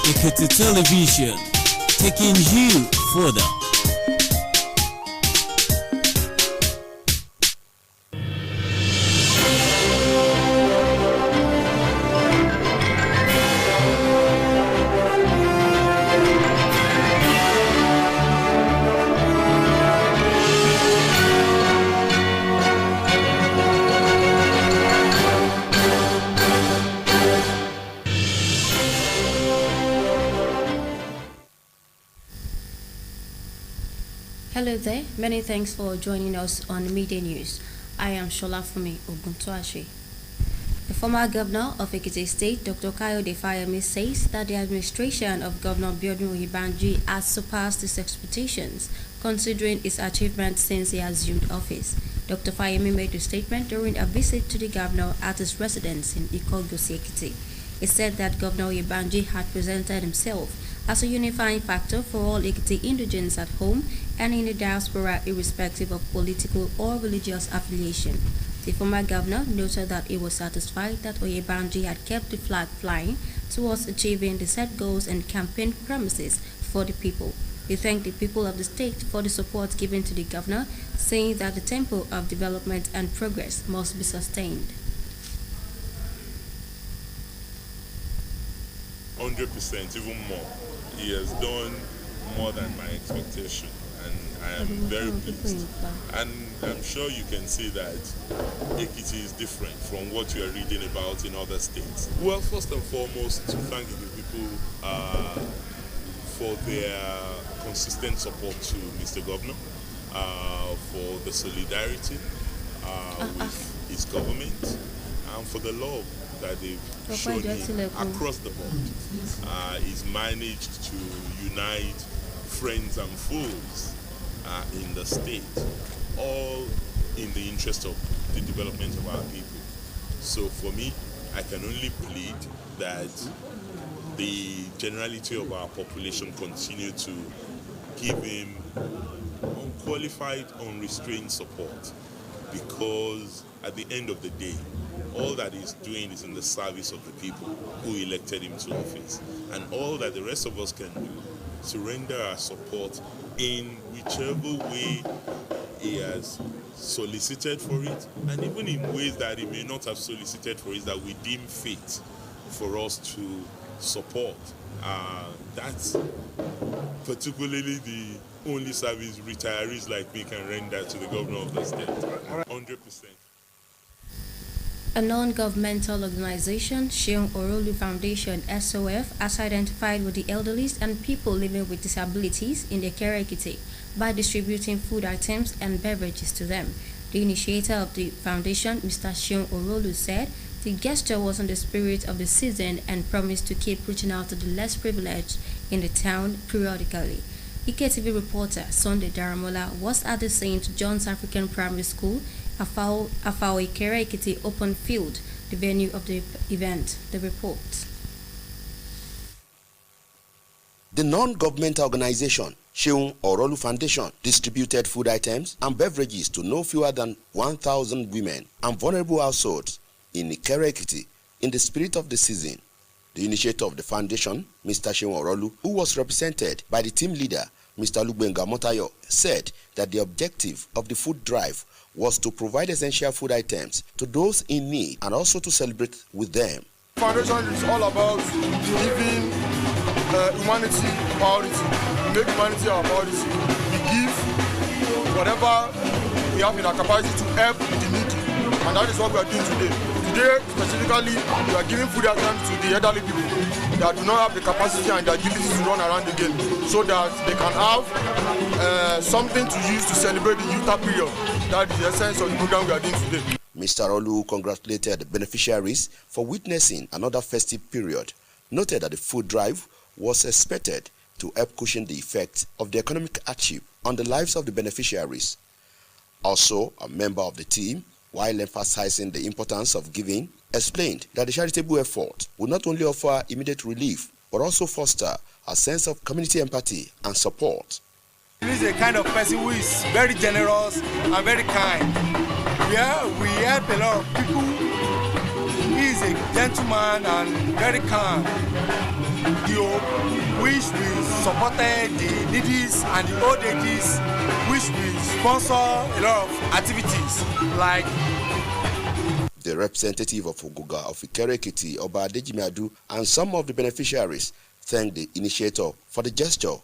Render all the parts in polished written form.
Ekiti Television, taking you further. Hello there, many thanks for joining us on Midday News. I am Shola Fumi Oguntuashi. The former governor of Ekiti State, Dr. Kayode Fayemi, says that the administration of Governor Biodun Oyebanji has surpassed his expectations, considering his achievements since he assumed office. Dr. Fayemi made the statement during a visit to the governor at his residence in Ikogosi, Ekiti. He said that Governor Oyebanji had presented himself as a unifying factor for all Ekiti indigents at home and in the diaspora, irrespective of political or religious affiliation. The former governor noted that he was satisfied that Oyebanji had kept the flag flying towards achieving the set goals and campaign promises for the people. He thanked the people of the state for the support given to the governor, saying that the tempo of development and progress must be sustained. 100%, even more. He has done more than my expectation, and I am very pleased. And I'm sure you can see that Ekiti is different from what you are reading about in other states. Well, first and foremost, to thank the people for their consistent support to Mr. Governor, for the solidarity with his government, and for the love that they've shown him across the board. He's managed to unite friends and foes in the state, all in the interest of the development of our people. So for me, I can only plead that the generality of our population continue to give him unqualified, unrestrained support, because at the end of the day, all that he's doing is in the service of the people who elected him to office. And all that the rest of us can do, surrender our support in whichever way he has solicited for it, and even in ways that he may not have solicited for it, that we deem fit for us to support. That's particularly the only service retirees like me can render to the governor of the state. 100%. A non-governmental organization, Seun Orolu Foundation (SOF), has identified with the elderly and people living with disabilities in the Ikere Ekiti by distributing food items and beverages to them. The initiator of the foundation, Mr. Seun Orolu, said the gesture was in the spirit of the season and promised to keep reaching out to the less privileged in the town periodically. IKTV reporter Sunday Daramola was at the St. John's African Primary School, Afao Ikere Ekiti open field, the venue of the event. The report. The non-governmental organization, Seun Orolu Foundation, distributed food items and beverages to no fewer than 1,000 women and vulnerable households in Ikere Ekiti in the spirit of the season. The initiator of the foundation, Mr. Seun Orolu, who was represented by the team leader, Mr. Lugbenga Motayo, said that the objective of the food drive was to provide essential food items to those in need and also to celebrate with them. The foundation is all about giving humanity priority. We make humanity our priority. We give whatever we have in our capacity to help the needy, and that is what we are doing today. Today, specifically, we are giving food items to the elderly people that do not have the capacity and the ability to run around again, so that they can have something to use to celebrate the Utah period. That is the essence of the program we are doing today. Mr. Olu congratulated the beneficiaries for witnessing another festive period, noted that the food drive was expected to help cushion the effects of the economic hardship on the lives of the beneficiaries. Also, a member of the team, while emphasizing the importance of giving, explained that the charitable effort will not only offer immediate relief, but also foster a sense of community empathy and support. He is a kind of person who is very generous and very kind. Yeah, we help a lot of people. He is a gentleman and very calm. The NGO which we supported the needy and the old ages, which we sponsor a lot of activities like. The representative of Ogoga of Ikere-Ekiti, Oba Adejimiadu, and some of the beneficiaries thanked the initiator for the gesture.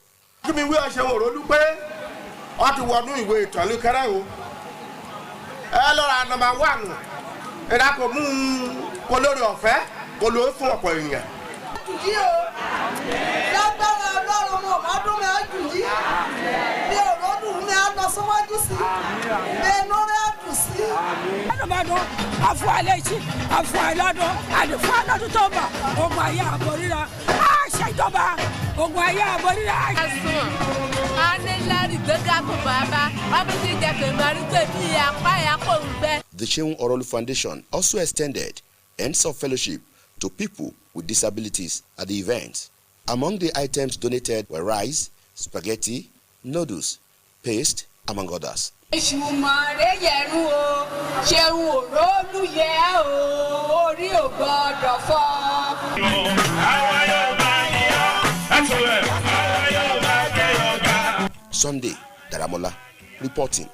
The Sheun Orolu Foundation also extended ends of fellowship to people with disabilities at the event. Among the items donated were rice, spaghetti, noodles, paste, among others. Sunday, Daramola, reporting.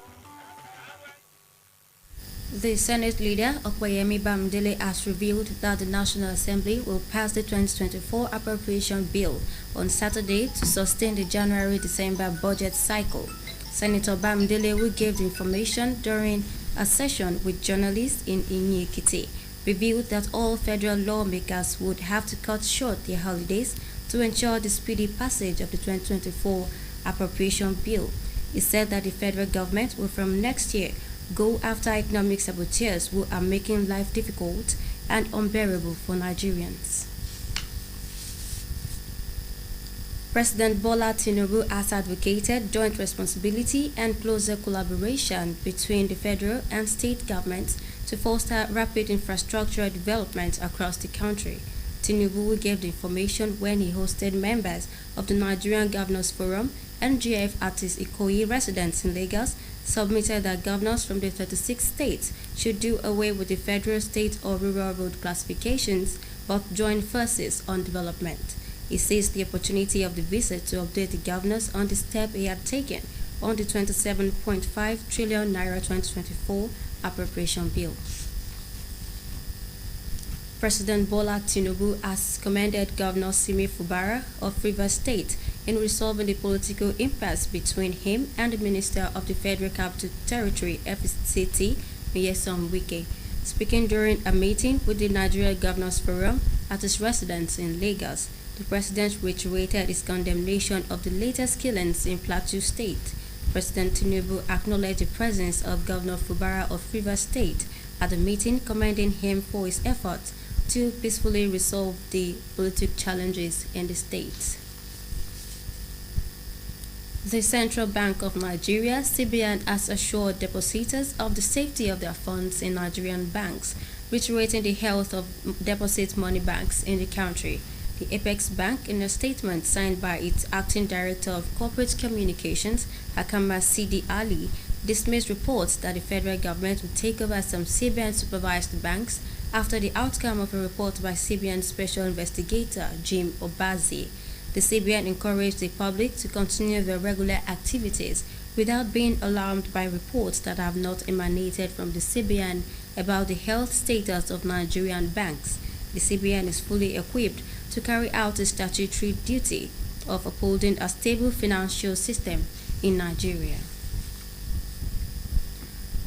The Senate leader, Okoyemi Bamidele, has revealed that the National Assembly will pass the 2024 appropriation bill on Saturday to sustain the January-December budget cycle. Senator Bamidele, who gave the information during a session with journalists in Iroyin, revealed that all federal lawmakers would have to cut short their holidays to ensure the speedy passage of the 2024 appropriation bill. He said that the federal government will from next year go after economic saboteurs who are making life difficult and unbearable for Nigerians. President Bola Tinubu has advocated joint responsibility and closer collaboration between the federal and state governments to foster rapid infrastructural development across the country. Tinubu gave the information when he hosted members of the Nigerian Governors Forum and GF Artist Ikoyi residents in Lagos submitted that governors from the 36 states should do away with the federal, state, or rural road classifications but join forces on development. He seized the opportunity of the visit to update the governors on the step he had taken on the 27.5 trillion naira 2024 appropriation bill. President Bola Tinubu has commended Governor Simi Fubara of Rivers State in resolving the political impasse between him and the Minister of the Federal Capital Territory, FCT, Nyesom Wike. Speaking during a meeting with the Nigeria Governors Forum at his residence in Lagos, the president reiterated his condemnation of the latest killings in Plateau State. President Tinubu acknowledged the presence of Governor Fubara of Rivers State at the meeting, commending him for his efforts to peacefully resolve the political challenges in the state. The Central Bank of Nigeria, CBN, has assured depositors of the safety of their funds in Nigerian banks, reiterating the health of deposit money banks in the country. The Apex Bank, in a statement signed by its Acting Director of Corporate Communications, Hakama Sidi Ali, dismissed reports that the federal government would take over some CBN-supervised banks after the outcome of a report by CBN Special Investigator Jim Obazi. The CBN encouraged the public to continue their regular activities without being alarmed by reports that have not emanated from the CBN about the health status of Nigerian banks. The CBN is fully equipped to carry out its statutory duty of upholding a stable financial system in Nigeria.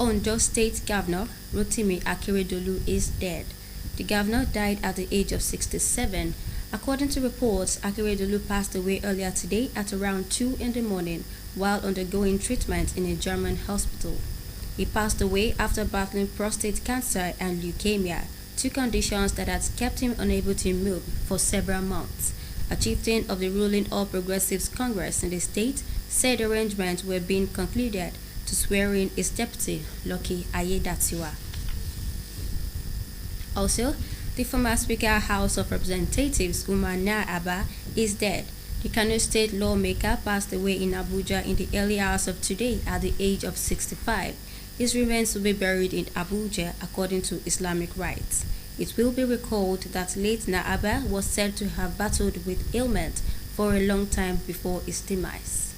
Ondo State Governor Rotimi Akeredolu is dead. The governor died at the age of 67. According to reports, Akeredolu passed away earlier today at around 2 in the morning while undergoing treatment in a German hospital. He passed away after battling prostate cancer and leukemia, two conditions that had kept him unable to move for several months. A chieftain of the ruling All Progressives Congress in the state said arrangements were being concluded to swear in his deputy, Lucky Ayedatiwa. Also, the former Speaker House of Representatives, Umar Abba, is dead. The Kano State lawmaker passed away in Abuja in the early hours of today at the age of 65. His remains will be buried in Abuja according to Islamic rites. It will be recalled that late Naaba was said to have battled with ailment for a long time before his demise.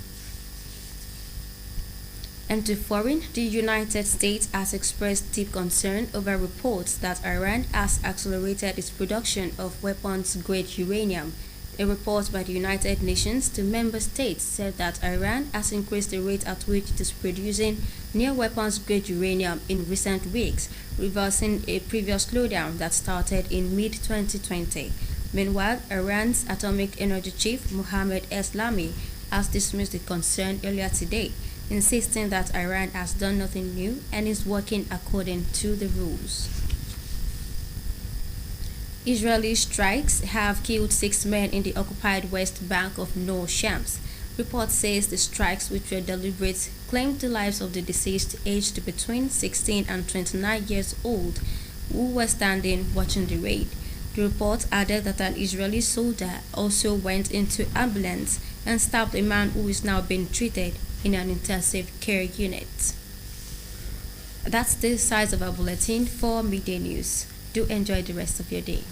And to foreign, the United States has expressed deep concern over reports that Iran has accelerated its production of weapons-grade uranium. A report by the United Nations to member states said that Iran has increased the rate at which it is producing near weapons-grade uranium in recent weeks, reversing a previous slowdown that started in mid-2020. Meanwhile, Iran's atomic energy chief, Mohammad Eslami, has dismissed the concern earlier today, insisting that Iran has done nothing new and is working according to the rules. Israeli strikes have killed 6 men in the occupied west bank of Nor Shams. Report says the strikes, which were deliberate, claimed the lives of the deceased aged between 16 and 29 years old who were standing watching the raid. The report added that an Israeli soldier also went into ambulance and stabbed a man who is now being treated in an intensive care unit. That's the size of our bulletin for Midday News. Do enjoy the rest of your day.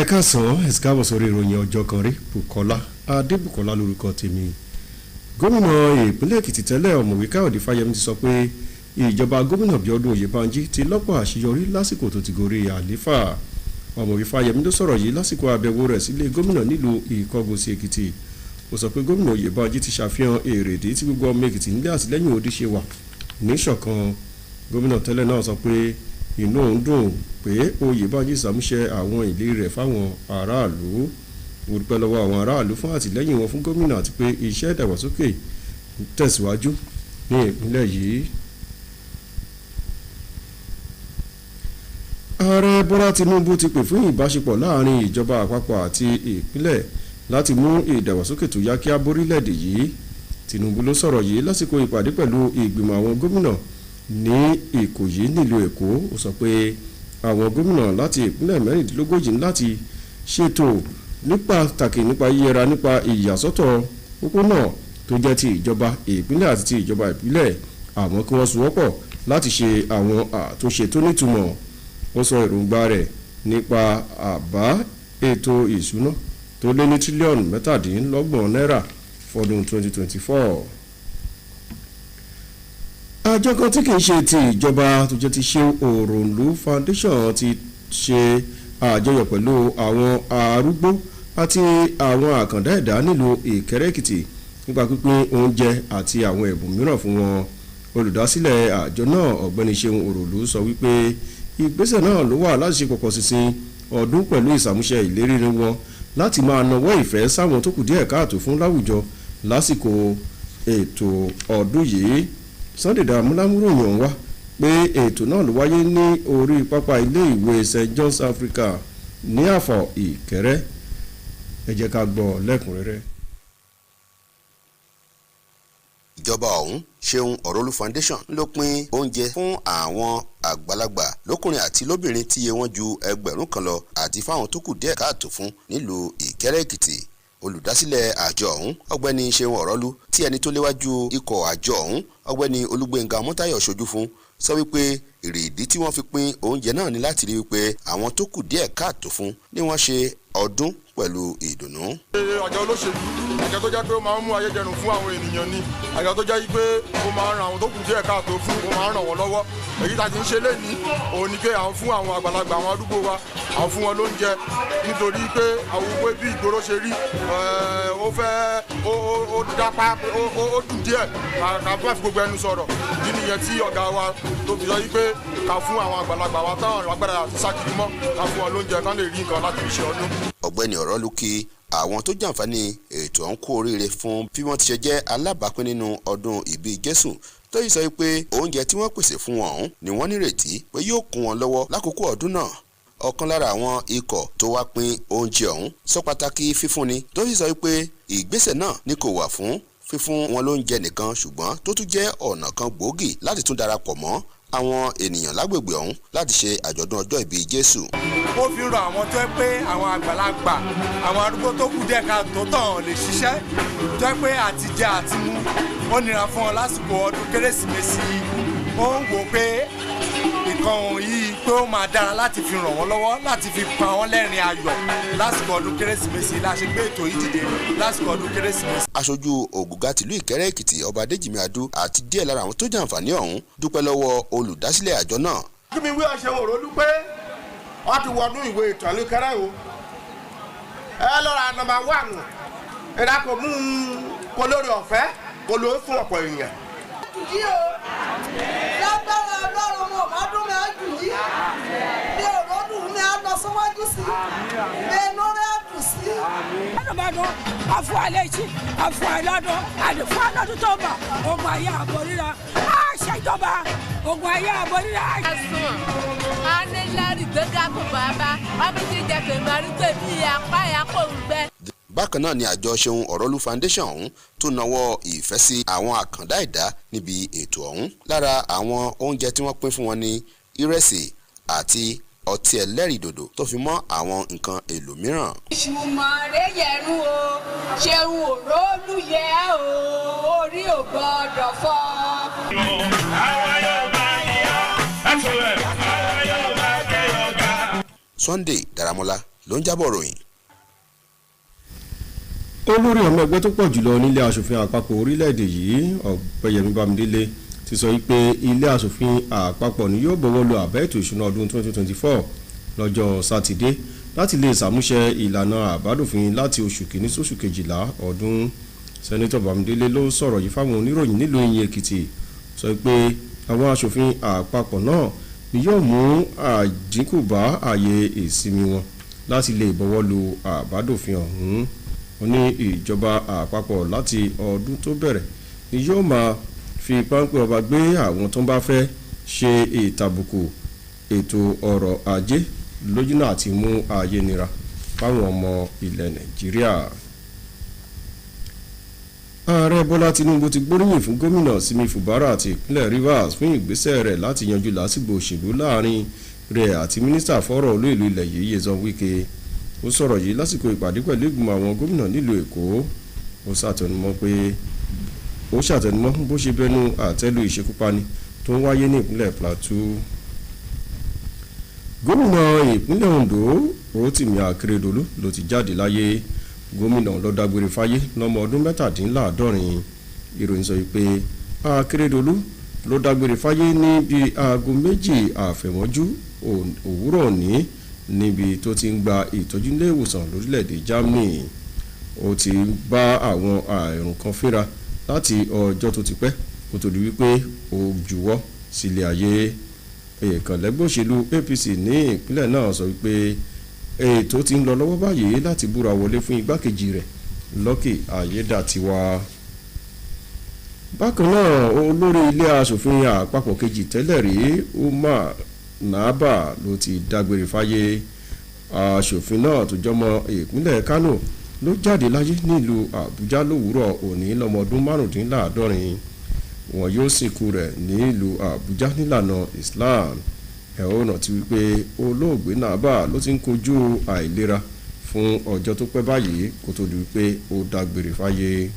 Ẹ̀kásán ẹ̀sìkáàbọ̀ sórí ìròyìn Ọjọ́kanrí Bùkọ́lá Adébùkọ́lá lórúkọ tèmi. Gómìnà ìpínlẹ̀ Èkìtì tẹ́lẹ̀ ọ̀mọ̀wé Káyọ̀dé Fáyẹmí ti sọ pé ìjọba gómìnà Bíọ́dún Oyèbánjí ti lọ́pọ̀ àṣeyọrí lásìkò tó ti gorí àlééfà. Ọ̀mọ̀wé Fáyẹmí ló sọ̀rọ̀ yìí lásìkò àbẹ̀wò rẹ̀ sílé gómìnà nílùú Ìkọgòsì Èkìtì. Ó sọ pé gómìnà Oyèbánjí ti ṣàfihàn èrèdí tí gbogbo ọmọ Èkìtì nílé àtìlẹ́yìn òdì ṣe wà níṣọ̀kan. Gómìnà tẹ́lẹ̀ náà sọ pé inú òun dùn pé Oyèbánjí ṣàmúṣẹ àwọn ìlérí rẹ̀ fáwọn aráàlú. Ó dúpẹ́ lọ́wọ́ àwọn aráàlú fún àtìlẹ́yìn wọn fún gómìnà àti pé iṣẹ́ ìdàgbàsókè tẹ̀síwájú ní ìpínlẹ̀ yìí. Ààrẹ Bọ́lá Tinubu ti pè fún ìbáṣepọ̀ láàrin ìjọba àpapọ̀ àti ìpínlẹ̀ láti mú ìdàgbàsókè tó yá kíá bórílẹ̀-èdè yìí. Tinubu ló sọ̀rọ̀ yìí lásìkò ìpàdé pẹ̀lú ìgbìmọ̀ àwọn gómìnà ní Ìkòyí nílùú Èkó. Ó sọ pé àwọn gómìnà láti ìpínlẹ̀ mẹ́rìndínlógójì láti ṣètò ní pàtàkì nípa yíyẹra nípa ìyàsọ́tọ̀ pópónà tó jẹ́ ti ìjọba ìpínlẹ̀ àti ti ìjọba ìpínlẹ̀, àmọ́ kí wọ́n sowọ́pọ̀ láti ṣe àwọn àtúnṣe tó nítumọ̀. Ó sọ èròǹgbà rẹ̀ nípa àbá ètò ìṣúná tó lé ní tírílíọ̀nù 27 náírà fọdún 2024. Àjọ kan tí kìí ṣe ti ìjọba tó jẹ́ ti ṣe Òròǹlú Foundation ti ṣe àjọyọ̀ pẹ̀lú àwọn arúgbó àti àwọn àkàndá ẹ̀dá nílùú Ìkẹrẹ́ Èkìtì nípa pípín oúnjẹ àti àwọn ẹ̀bùn mìíràn fún wọn. Olùdásílẹ̀ àjọ náà Ọ̀gbẹ́ni Ṣeun Òròǹlú sọ wípé ìgbésẹ̀ náà ló wà láti ṣe pọ̀pọ̀ ṣinṣin ọdún pẹ̀lú ìsàmúṣẹ ìlérí wọn láti máa nawọ́ ìfẹ́ sáwọn tó kù díẹ̀ káàtó fún láwùjọ lásìkò ètò ọdún yìí. Sunday Dàmúlámúròyìn ọ̀hún wá pé ètò náà ló wáyé ní orí pápá ilé ìwé St John's Africa ní Àfọ̀ Ìkẹrẹ́. Ẹ jẹ́ ká gbọ́ lẹ́kùnrẹ́rẹ́. Ìjọba ọ̀hún Ṣeun Ọ̀rọ̀lú Foundation ló pín oúnjẹ fún àwọn àgbàlagbà lọ́kùnrin àti lóbìnrin tí iye wọn ju 1000 kan lọ àti fáwọn tó kù díẹ̀ káàtó fún nílùú Ìkẹrẹ́ Èkìtì. Olùdásílẹ̀ àjọ ọ̀hún Ọ̀gbẹ́ni Ṣeun Ọ̀rọ̀lú tí ẹni tó léwájú ikọ̀ àjọ ọ̀hún Ọ̀gbẹ́ni Olúgbénga Mọ́táyọ̀ ṣojú fún sọ wípé ìrèdí tí wọ́n fi pín oúnjẹ náà ní láti rí wípé àwọn tó kù díẹ̀ káàtó fún ni wọ́n ṣe ọdún pẹ̀lú ìdùnnú. Àjọ olóṣèlú àjọ tó jẹ́ pé ó máa ń mú ayé jẹrùn fún àwọn ènìyàn ni àjọ tó jẹ́ pé ó máa ń ran àwọn tó kù díẹ̀ káàtó fún ó máa ń ràn wọ́n lọ́wọ́. Èyí tá a ti ń ṣe lénìí òun ni pé àwọn fún àwọn àgbàlagbà àwọn àdúgbò wa àwọn fún wọn lóúnjẹ nítorí pé àwọn òwe bí ìgboro ṣe rí ó fẹ́ ó dápá ó dùn díẹ̀ ká bá fi gbogbo ẹnu sọ̀rọ̀ ìdí nìyẹn tí ọ̀gá wa tó fi sọ yí pé ká fún àwọn àgbàlagbà wa táwọn agbára àti sákìrì mọ́ ká fún wọn lóúnjẹ kán lè rí nǹkan láti fi ṣe ọdún. Ọ̀gbẹ́ni Ọ̀rọ̀lú kí àwọn tó jàǹfààní ètò ọ̀hún kú oríire fún bí wọ́n ti ṣe jẹ́ alábàápín nínú ọdún ìbí Jésù tó yìí sọ pé oúnjẹ tí wọ́n pèsè fún wọn ọ̀hún ni wọ́n nírètí pé yóò kún wọn lọ́wọ́ lákòókò ọdún náà. Ọ̀kan lára àwọn ikọ̀ tó wá pín oúnjẹ ọ̀hún sọ pàtàkì fífúnni tó yìí sọ pé ìgbésẹ̀ náà ni kò wà fún fífún wọn lóúnjẹ nìkan ṣùgbọ́n tó tún jẹ́ ọ̀nà kan gbòógì láti tún darapọ̀ mọ́ àwọn ènìyàn lágbègbè ọ̀hún láti ṣe àjọ̀dún ọjọ́ ìbí Jésù. Ó fi ràn àwọn tó pé àwọn àgbàlagbà àwọn arúgbó tó kù díẹ̀ káàtó tán lè ṣiṣẹ́ tó pé àtijẹ àtimú ó nira fún ọ lásìkò ọdún Kérésìmesì. Ó ń wò pé nǹkan yìí pé ó máa dára láti fi ràn wọ́n lọ́wọ́ láti fi pa wọ́n lẹ́rìn ayọ̀ lásìkò ọdún Kérésìmesì la ṣe gbé ètò yìí dìde lásìkò ọdún Kérésìmesì. Aṣojú Ògùgá tìlú Ìkẹrẹ́ Èkìtì Ọba Adéjìmí Adú àti díẹ̀ lára àwọn tó jàǹfààní ọ̀hún dúpẹ́ lọ́wọ́ olùdásílẹ̀ àjọ náà. Kí mi wí ọ̀ṣẹ́ Ọ̀rọ̀lú pé wọ́n ti wọnú ìwé ìtàn Ìkẹrẹ́ o. Ẹ lọ́ra nọ́mbà 1 ẹ̀dá kò mú kó lórí ọ̀fẹ́ kó ló fún ọ̀pọ̀ èèyàn. Yí o, lágbára Ọlọ́run mo máa dún mi á jù yí. Bí òròdùn mi á lọ síwájú sí. Bí inú rẹ̀ á dùn sí. Ọdún àfọ alẹ́ ìṣí àfọ àìlọ́dún àdìfọ́ àlọ́dún tó bà ogun ayé àbọ̀ríra á ṣèjọba ogun ayé àbọ̀ríra. Ẹ̀sùn anilẹ́rì gbẹ́gà kò bàbá ọbí ti jẹ pèmí arúgbó bí apá ẹ̀yà kò ń gbẹ. Bákan náà ni àjọ Ṣeun Ọ̀rọ̀lú Foundation ọ̀hún tó nawọ́ ìfẹ́ sí àwọn àkàndá ẹ̀dá níbi ètò ọ̀hún. Lára àwọn oúnjẹ tí wọ́n pín fún wọn ní ìrẹsì àti ọtí ẹlẹ́rìndòdò tó fi mọ́ àwọn nǹkan èlò mìíràn. Ìṣùmọ̀rẹ́ yẹ̀rù o Ṣeun Ọ̀rọ̀lú yẹ o orí ò gbọ́dọ̀ fọ́. Sunday Dàrámọ́lá ló ń jábọ̀ ròyìn. Olórí ọmọ ẹgbẹ́ tó pọ̀ jùlọ nílé aṣòfin àpapọ̀ orílẹ̀-èdè yìí Ọ̀pẹ́yẹmí Bámidélé ti sọ wípé ilé aṣòfin àpapọ̀ ni yóò bọ̀wọ́ lu àbá ètò ìṣúná ọdún 2024 lọ́jọ́ sátidé láti lè ṣàmúṣẹ ìlànà àbádòfin láti oṣù kìíní sóṣù kejìlá ọdún. Sẹ́nẹ́tọ̀ Bámidélé ló sọ̀rọ̀ yìí fáwọn oníròyìn nílùú Ìyìn Èkìtì sọ pé àwọn aṣòfin àpapọ̀ náà ni yóò mú àdínkù bá ààyè ìsinmi wọn láti lè bọ̀wọ́ lu àbádòfin ọ̀hún. Wọ́n ní ìjọba àpapọ̀ láti ọdún tó bẹ̀rẹ̀ ni yóò máa fi páńpẹ́ ọba gbé àwọn tó ń bá fẹ́ ṣe ìtàbùkù ètò ọrọ̀ ajé lójúnà àti mú ayé nira fáwọn ọmọ ilẹ̀ Nàìjíríà. Ààrẹ Bọ́lá Tinubu ti gbóríyìn fún gómìnà Simi Fubara àti ìpínlẹ̀ Rivers fún ìgbésẹ̀ rẹ̀ láti yanjú làásìgbò òṣèlú láàrin rẹ̀ àti mínísítà fọ́rọ̀ olú ìlú ilẹ̀ yìí Nyesom Wike. Ó sọ̀rọ̀ yìí lásìkò ìpàdé pẹ̀lú ìgbìmọ̀ àwọn gómìnà nílùú Èkó. Ó ṣàtẹnumọ́ bó ṣe bẹnu àtẹ́lù ìṣekúpani tó ń wáyé ní ìpínlẹ̀ Plateau. Gómìnà ìpínlẹ̀ Ondo Rotimi Akeredolu ló ti jáde láyé. Gómìnà ló dágbére fáyé lọ́mọ ọdún 17. Ìròyìn sọ pé Akeredolu ló dágbére fáyé ní bí aago 2 àfẹ̀mọ́jú òwúrọ̀ òní níbi tó ti ń gba ìtọ́jú ilé ìwòsàn lórílẹ̀‐èdè Germany. Ó ti bá àwọn àrùn kan fínra láti ọjọ́ tó ti pẹ́ kó tó di wípé ó juwọ́ sílé ayé. Ìkànlẹ́gbẹ́ òṣèlú APC ní ìpínlẹ̀ náà sọ wípé ètò ti ń lọ lọ́wọ́ báyìí láti búra wọlé fún igbákejì rẹ̀ Lucky Ayédàtiwa. Bákan náà olórí ilé aṣòfin àpapọ̀ kejì tẹ́lẹ̀ rí Umar Naba ló ti dágbére fáyé. Aṣòfin náà tó jọmọ ìpínlẹ̀ Kánò ló jáde láyé nílùú Àbújá lówùúrọ̀ òní lọ́mọ ọdún 75. Wọn yóò sìnkú rẹ̀ nílùú Àbújá nílànà Islam. Ẹ̀hónà ti wípé olóògbé Naba ló ti ń kojú àìlera fún ọjọ́ tó pẹ́ báyìí kó tó di wípé ó dágbére fáyé.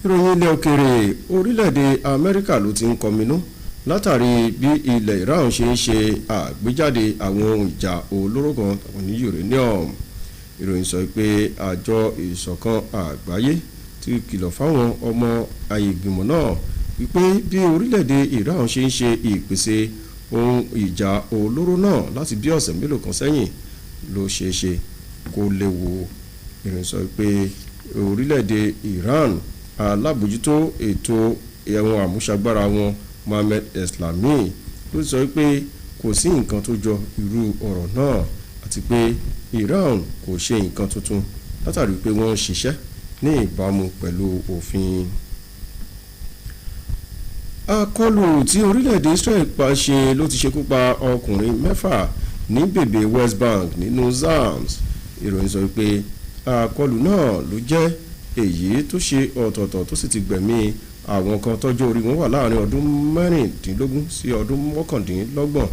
Ìròyìn ilẹ̀ òkèèrè orílẹ̀-èdè Amẹ́ríkà ló ti ń kọminú látàrí bí ilẹ̀ Iran ṣe ń ṣe àgbéjáde àwọn ohun ìjà olóró kan ní uranium. Ìròyìn sọ pé àjọ ìṣọ̀kan àgbáyé ti kìlọ̀ fáwọn ọmọ ìgbìmọ̀ náà wípé bí orílẹ̀-èdè Iran ṣe ń ṣe ìpèsè ohun ìjà olóró náà láti bí ọ̀sẹ̀ mélòó kan sẹ́yìn ló ṣeé ṣe kó léwu. Ìròyìn sọ pé orílẹ̀-èdè Iran alábòjútó ètò ẹ̀wọ̀n àmúṣagbára wọn Mohammed Eslami ló sọ pé kò sí nǹkan tó jọ irú ọ̀rọ̀ náà àti pé Iran kò ṣe nǹkan tuntun látàrí pé wọ́n ń ṣiṣẹ́ ní ìbámu pẹ̀lú òfin. Àkọlù tí orílẹ̀-èdè Israel pa ṣe ló ti ṣekú pa ọkùnrin 6 ní bèbè West Bank nínú Zams. Ìròyìn sọ pé àkọlù náà ló jẹ́ èyí tó ṣe ọ̀tọ̀ọ̀tọ̀ tó sì ti gbẹ̀mí àwọn kan tọ́jú orí wọn wà láàrin ọdún 16 sí ọdún 29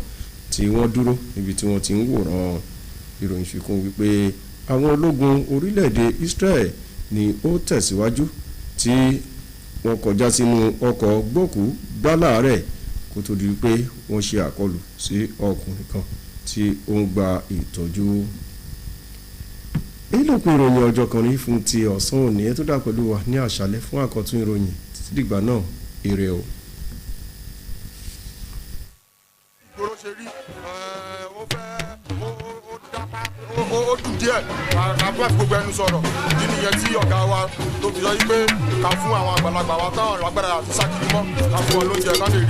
tí wọ́n dúró níbi tí wọ́n ti ń wòran. Ìròyìn fi kún wípé àwọn ológun orílẹ̀-èdè Israel ni ó tẹ̀síwájú tí wọ́n kọjá sínú ọkọ̀ gbókùú gbáláàrẹ̀ kó tó di wípé wọ́n ṣe àkọlù sí ọkùnrin kan tí ó ń gba ìtọ́jú. Ìlòkùn ìròyìn Ọjọ́kanri fún ti ọ̀sán òní ẹ tó dá pẹ̀lú wa ní àṣálẹ́ fún àkọ́tún ìròyìn títí dìgbà náà ire o. ìgboro ṣe rí ó fẹ́ ó dápá ó dùn díẹ̀ àbúrò àti gbogbo ẹnu sọ̀rọ̀ ìdí nìyẹn tí ọ̀gá wa tó fi sọ yí pé ká fún àwọn àgbàlagbà wa táwọn agbára àti sákìrì mọ́ ká fún wọn lóúnjẹ ká lè rí